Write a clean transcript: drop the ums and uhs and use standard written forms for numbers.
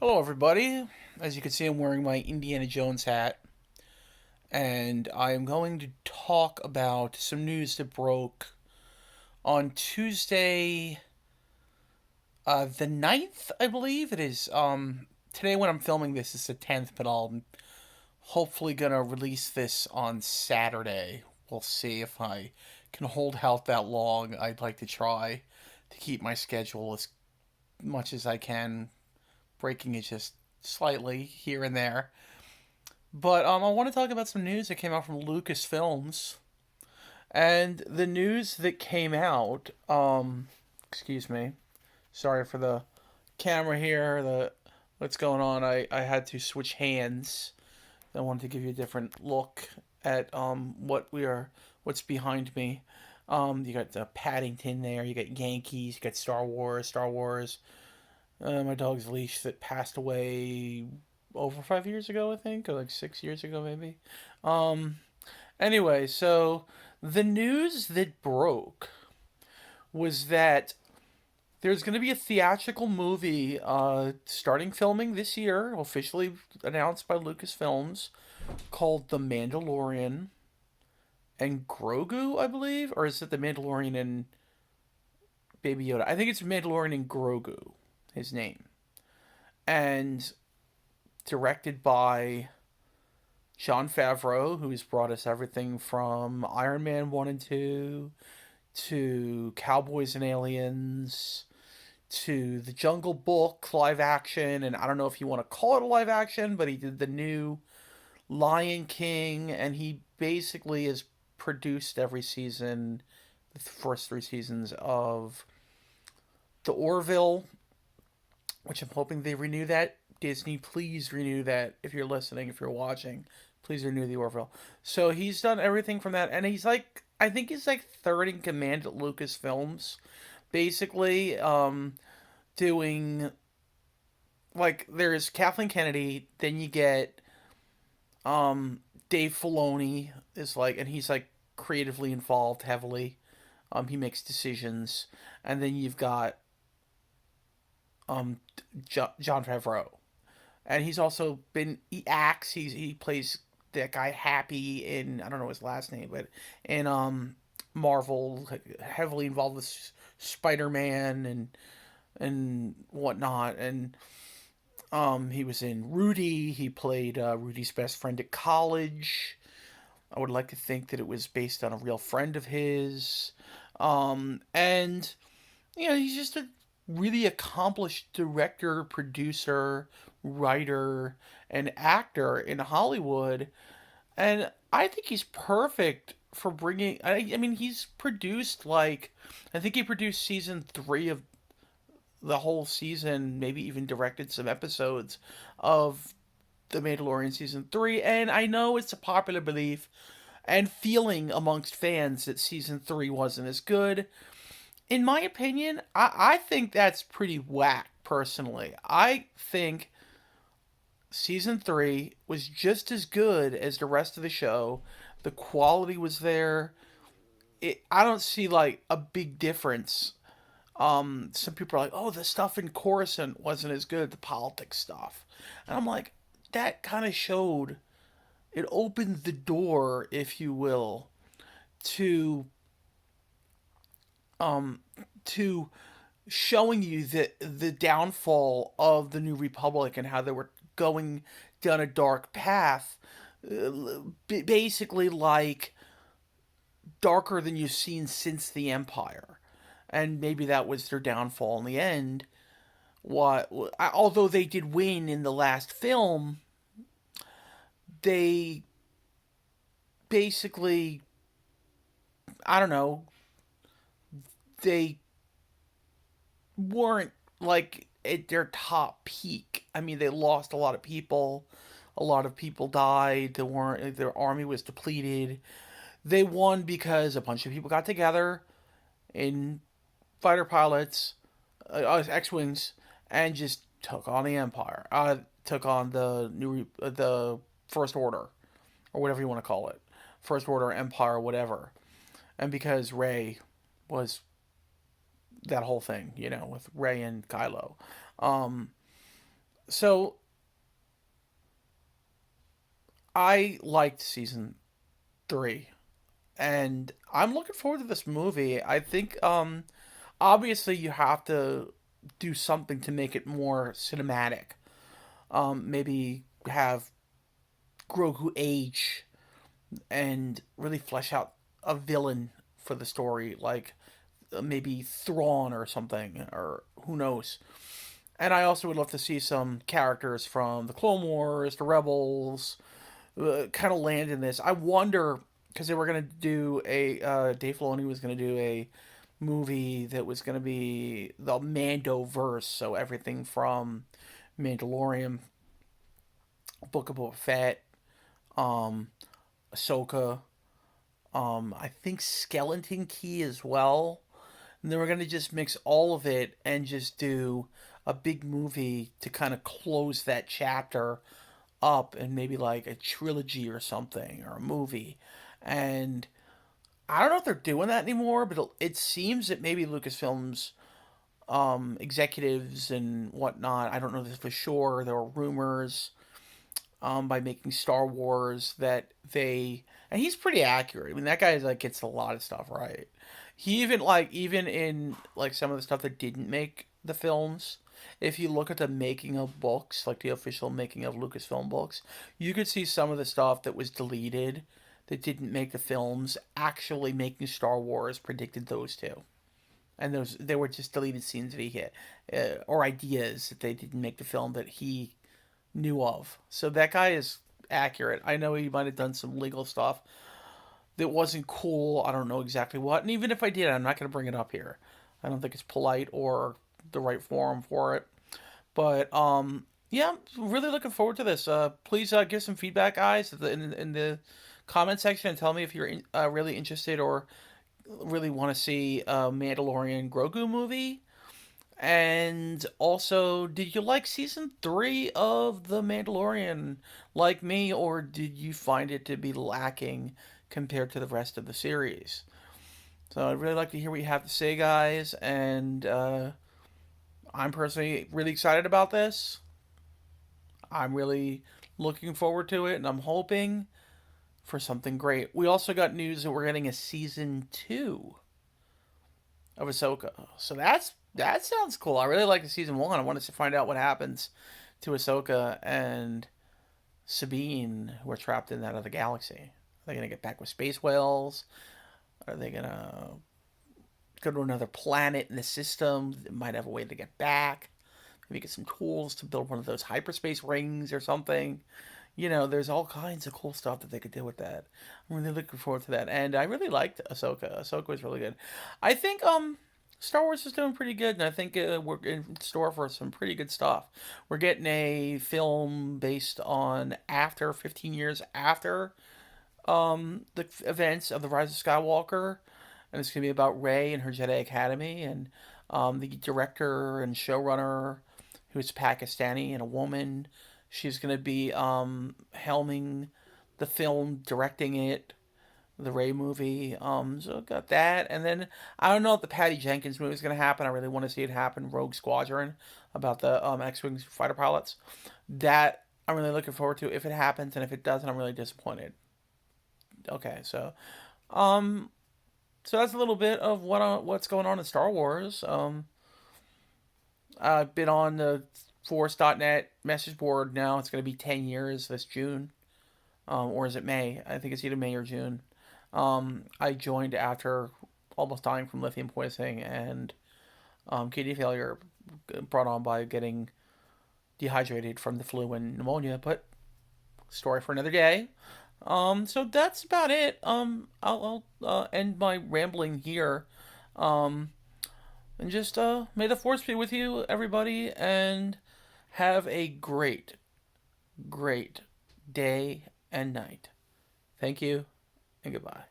Hello, everybody. As you can see, I'm wearing my Indiana Jones hat, and I am going to talk about some news that broke on Tuesday, the 9th, I believe. It is, today when I'm filming this is the 10th, but I'm hopefully going to release this on Saturday. We'll see if I can hold out that long. I'd like to try to keep my schedule as much as I can, breaking it just slightly here and there. But I want to talk about some news that came out from Lucasfilms. And the news that came out, excuse me, sorry for the camera here, the what's going on. I had to switch hands. I wanted to give you a different look at what's behind me. You got the Paddington there, you got Yankees, you got Star Wars. My dog's leash that passed away over 5 years ago, I think, or like 6 years ago, maybe. Um, anyway, so the news that broke was that there's going to be a theatrical movie starting filming this year, officially announced by Lucasfilms, called The Mandalorian and Grogu, I believe, or is it The Mandalorian and Baby Yoda? I think it's Mandalorian and Grogu, his name, and directed by Jon Favreau, who's brought us everything from Iron Man 1 and 2 to Cowboys and Aliens to the Jungle Book live action. And I don't know if you want to call it a live action, but he did the new Lion King, and he basically has produced every season, the first three seasons of The Orville, which I'm hoping they renew that. Disney, please renew that. If you're listening, if you're watching, please renew the Orville. So he's done everything from that, and he's like, I think he's like third in command at Lucasfilms, basically, doing like there's Kathleen Kennedy, then you get Dave Filoni is like, and he's like creatively involved heavily. He makes decisions, and then you've got um John Favreau, and he's also been he acts. He plays that guy Happy in I don't know his last name, but in Marvel, heavily involved with Spider Man and whatnot, and he was in Rudy. He played Rudy's best friend at college. I would like to think that it was based on a real friend of his, and he's just a really accomplished director, producer, writer, and actor in Hollywood. And I think he's perfect for bringing. I mean, he's produced like. I think he produced season three of the whole season, maybe even directed some episodes of The Mandalorian season three. And I know it's a popular belief and feeling amongst fans that season three wasn't as good. In my opinion, I think that's pretty whack, personally. I think season three was just as good as the rest of the show. The quality was there. I don't see like a big difference. Some people are like, oh, the stuff in Coruscant wasn't as good, the politics stuff. And I'm like, that kind of showed, it opened the door, if you will, to um to showing you the downfall of the New Republic and how they were going down a dark path, basically like darker than you've seen since the Empire, and maybe that was their downfall in the end. What, although they did win in the last film, they basically, I don't know, they weren't like at their top peak. I mean, they lost a lot of people. A lot of people died. They weren't. Their army was depleted. They won because a bunch of people got together in fighter pilots, X-wings, and just took on the Empire. Took on the First Order, or whatever you want to call it, First Order, Empire, whatever. And because Rey was that whole thing, with Rey and Kylo. Um, So I liked season 3, and I'm looking forward to this movie. I think obviously you have to do something to make it more cinematic. Maybe have Grogu age and really flesh out a villain for the story, like maybe Thrawn or something, or who knows. And I also would love to see some characters from the Clone Wars, the Rebels, kind of land in this. I wonder, because they were going to do Dave Filoni was going to do a movie that was going to be the Mando verse, so everything from Mandalorian, Book of Boba Fett, um, Ahsoka, I think Skeleton Key as well. And they were going to just mix all of it and just do a big movie to kind of close that chapter up, and maybe like a trilogy or something, or a movie. And I don't know if they're doing that anymore, but it seems that maybe Lucasfilm's executives and whatnot, I don't know this for sure, there were rumors by making Star Wars that they, and he's pretty accurate. I mean, that guy like gets a lot of stuff right. He even like even in like some of the stuff that didn't make the films, if you look at the making of books, like the official making of Lucasfilm books, you could see some of the stuff that was deleted that didn't make the films actually making Star Wars predicted those two. And those they were just deleted scenes that he hit, or ideas that they didn't make the film that he knew of. So that guy is accurate. I know he might have done some legal stuff that wasn't cool. I don't know exactly what. And even if I did, I'm not going to bring it up here. I don't think it's polite or the right forum for it. But yeah, I'm really looking forward to this. Please give some feedback, guys, in the comment section, and tell me if you're really interested or really want to see a Mandalorian Grogu movie. And also, did you like season 3 of The Mandalorian like me, or did you find it to be lacking compared to the rest of the series? So I'd really like to hear what you have to say, guys. And I'm personally really excited about this. I'm really looking forward to it, and I'm hoping for something great. We also got news that we're getting a season 2 of Ahsoka. So that sounds cool. I really like the season 1. I wanted to find out what happens to Ahsoka and Sabine, who are trapped in that other galaxy. Are they gonna get back with space whales? Are they gonna go to another planet in the system that might have a way to get back? Maybe get some tools to build one of those hyperspace rings or something. You know, there's all kinds of cool stuff that they could do with that. I'm really looking forward to that, and I really liked Ahsoka. Ahsoka was really good. I think Star Wars is doing pretty good, and I think we're in store for some pretty good stuff. We're getting a film based on after 15 years after the events of the Rise of Skywalker, and it's gonna be about Rey and her Jedi Academy, and the director and showrunner, who is Pakistani and a woman. She's gonna be helming the film, directing it, the Ray movie. So got that, and then I don't know if the Patty Jenkins movie is gonna happen. I really want to see it happen. Rogue Squadron, about the X-wing fighter pilots. That I'm really looking forward to if it happens, and if it doesn't, I'm really disappointed. Okay, um, so that's a little bit of what's going on in Star Wars. I've been on the Force.net message board now. It's going to be 10 years this June. Or is it May? I think it's either May or June. I joined after almost dying from lithium poisoning and kidney failure brought on by getting dehydrated from the flu and pneumonia. But story for another day. So that's about it. I'll end my rambling here. Um, and just may the force be with you, everybody, and have a great, great day and night. Thank you, and goodbye.